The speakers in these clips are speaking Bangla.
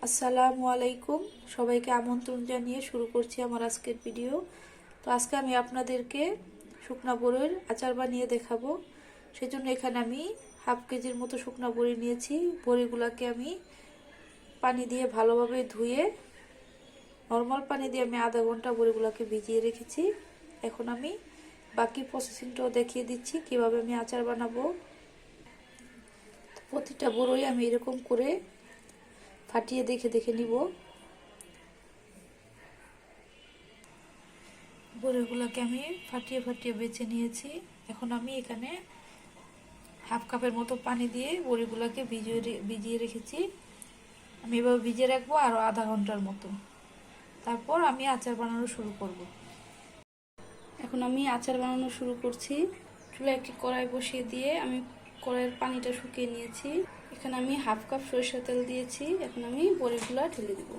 আসসালামু আলাইকুম, সবাইকে আমন্ত্রণ জানিয়ে শুরু করছি আমার আজকের ভিডিও। তো আজকে আমি আপনাদেরকে শুকনা বড়ির আচার বানিয়ে দেখাবো। সেজন্য এখানে আমি হাফ কেজির মতো শুকনা বড়ি নিয়েছি। বড়িগুলোকে আমি পানি দিয়ে ভালোভাবে ধুয়ে নর্মাল পানি দিয়ে আমি আধা ঘন্টা বড়িগুলোকে ভিজিয়ে রেখেছি। এখন আমি বাকি প্রসেসিংটাও দেখিয়ে দিচ্ছি কিভাবে আমি আচার বানাবো। প্রতিটা বড়ি আমি এরকম করে ফাটিয়ে দেখে দেখে নিব। বড়িগুলোকে আমি ফাটিয়ে ফাটিয়ে বেছে নিয়েছি। এখন আমি এখানে হাফ কাপের মতো পানি দিয়ে বড়িগুলোকে ভিজিয়ে রেখেছি। আমি এভাবে ভিজিয়ে রাখবো আরও আধা ঘন্টার মতো। তারপর আমি আচার বানানো শুরু করব। এখন আমি আচার বানানো শুরু করছি। চুলায় একটি কড়াই বসিয়ে দিয়ে আমি কড়াইয়ের পানিটা শুকিয়ে নিয়েছি। এখানে আমি হাফ কাপ সরিষার তেল দিয়েছি। এখন আমি বড়িগুলো ঢেলে দিব।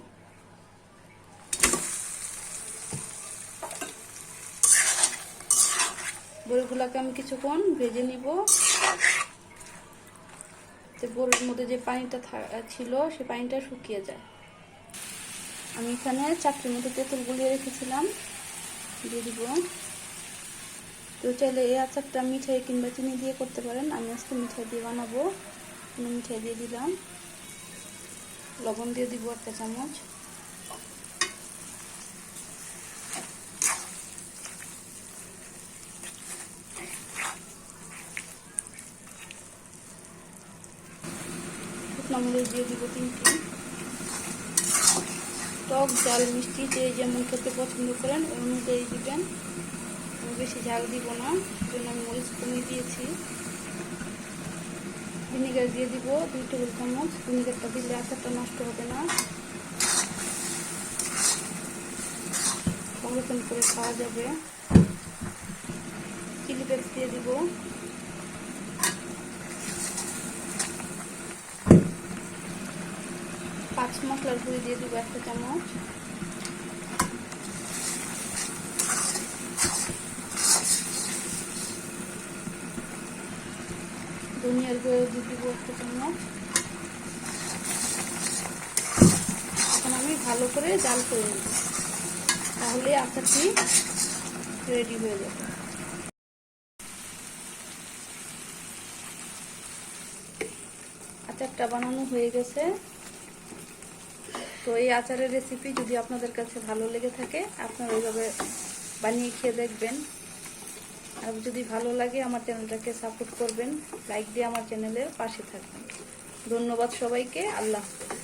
বড়িগুলোকে আমি কিছুক্ষণ ভেজে নিব, বড়ির মধ্যে যে পানিটা ছিল সে পানিটা শুকিয়ে যায়। আমি এখানে 4টির মতো তেঁতুল গুলিয়ে রেখেছিলাম, দিয়ে দিব। তো চাইলে এই আচারটা মিঠাই কিংবা চিনি দিয়ে করতে পারেন। আমি আজকে মিঠাই দিয়ে বানাবো। মিঠাই দিয়ে দিলাম, লবণ দিয়ে দিব 1 চামচ। শুকনো মরিচ দিয়ে দিব 3টি। টক ঝাল মিষ্টি যে যেমন খেতে পছন্দ করেন ওই অনুযায়ী দিবেন। আমি বেশি ঝাল দিব না, সেজন্য আমি মরিচ কমিয়ে দিয়েছি। ভিনেগার দিয়ে দিব 2 টেবিল চামচ। ভিনেগারটা দিলে আচারটা নষ্ট হবে না, সংরক্ষণ করে খাওয়া যাবে। চিলি ফ্লেক্স দিয়ে দিব। পাঁচ মশলার গুঁড়ি দিয়ে দিব 1 চামচ। ধনিয়ার গুঁড়ো দিয়ে দিব 1 চামচ। এখন আমি ভালো করে জাল করে নেব, তাহলে আচারটি রেডি হয়ে যাবে। আচারটা বানানো হয়ে গেছে। তো এই আচারের রেসিপি যদি আপনাদের কাছে ভালো লেগে থাকে আপনারা ওইভাবে বানিয়ে খেয়ে দেখবেন। আর যদি ভালো লাগে আমার চ্যানেলটাকে সাপোর্ট করবেন, লাইক দিয়ে আমার চ্যানেলের পাশে থাকবেন। ধন্যবাদ সবাইকে। আল্লাহ হাফেজ।